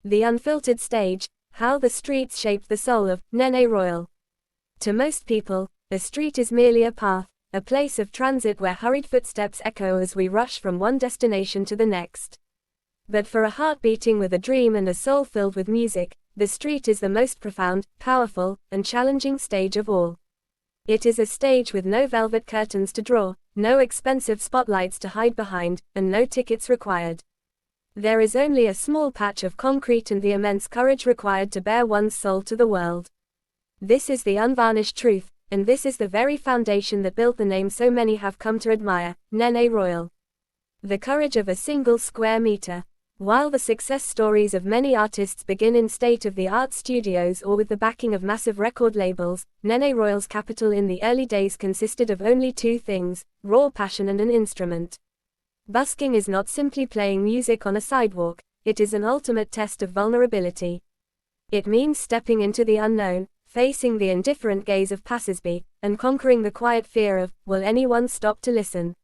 The unfiltered stage, how the streets shaped the soul of Nene Royal. To most people, a street is merely a path, a place of transit where hurried footsteps echo as we rush from one destination to the next. But for a heart beating with a dream and a soul filled with music, the street is the most profound, powerful, and challenging stage of all. It is a stage with no velvet curtains to draw, no expensive spotlights to hide behind, and no tickets required. There is only a small patch of concrete and the immense courage required to bare one's soul to the world. This is the unvarnished truth, and this is the very foundation that built the name so many have come to admire, Nene Royal. The courage of a single square meter. While the success stories of many artists begin in state-of-the-art studios or with the backing of massive record labels, Nene Royal's capital in the early days consisted of only two things: raw passion and an instrument. Busking is not simply playing music on a sidewalk, it is an ultimate test of vulnerability. It means stepping into the unknown, facing the indifferent gaze of passersby, and conquering the quiet fear of, will anyone stop to listen?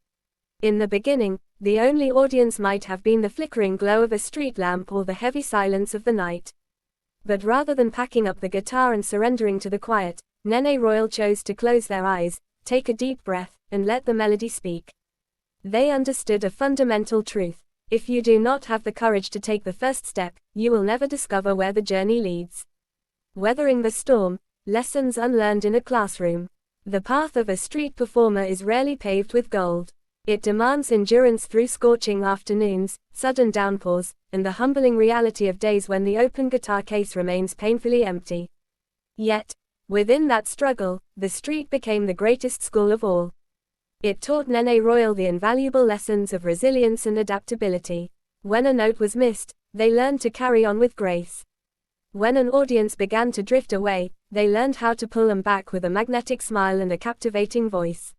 In the beginning, the only audience might have been the flickering glow of a street lamp or the heavy silence of the night. But rather than packing up the guitar and surrendering to the quiet, Nene Royal chose to close their eyes, take a deep breath, and let the melody speak. They understood a fundamental truth: if you do not have the courage to take the first step, you will never discover where the journey leads. Weathering the storm, lessons unlearned in a classroom. The path of a street performer is rarely paved with gold. It demands endurance through scorching afternoons, sudden downpours, and the humbling reality of days when the open guitar case remains painfully empty. Yet, within that struggle, the street became the greatest school of all. It taught Nene Royal the invaluable lessons of resilience and adaptability. When a note was missed, they learned to carry on with grace. When an audience began to drift away, they learned how to pull them back with a magnetic smile and a captivating voice.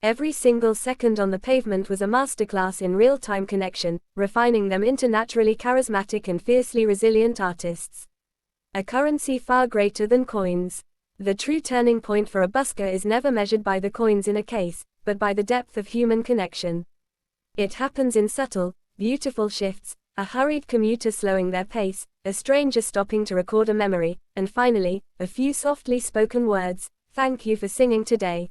Every single second on the pavement was a masterclass in real-time connection, refining them into naturally charismatic and fiercely resilient artists. A currency far greater than coins. The true turning point for a busker is never measured by the coins in a case, but by the depth of human connection. It happens in subtle, beautiful shifts: a hurried commuter slowing their pace, a stranger stopping to record a memory, and finally, a few softly spoken words: "Thank you for singing today.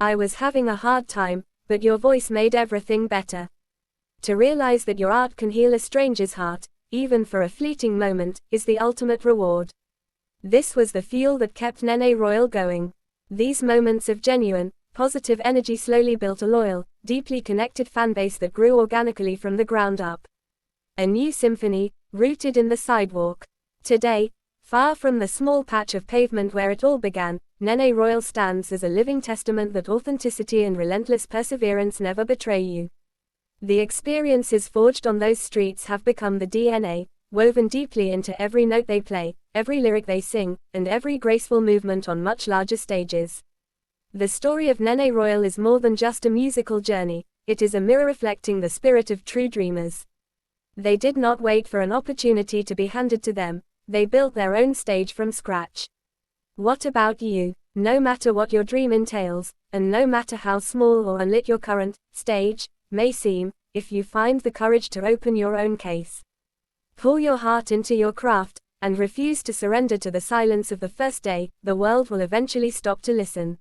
I was having a hard time, but your voice made everything better." To realize that your art can heal a stranger's heart, even for a fleeting moment, is the ultimate reward. This was the fuel that kept Nene Royal going. These moments of genuine, positive energy slowly built a loyal, deeply connected fanbase that grew organically from the ground up. A new symphony, rooted in the sidewalk. Today, far from the small patch of pavement where it all began, Nene Royal stands as a living testament that authenticity and relentless perseverance never betray you. The experiences forged on those streets have become the DNA, woven deeply into every note they play, every lyric they sing, and every graceful movement on much larger stages. The story of Nene Royal is more than just a musical journey, it is a mirror reflecting the spirit of true dreamers. They did not wait for an opportunity to be handed to them, they built their own stage from scratch. What about you? No matter what your dream entails, and no matter how small or unlit your current stage may seem, if you find the courage to open your own case, pour your heart into your craft, and refuse to surrender to the silence of the first day, the world will eventually stop to listen.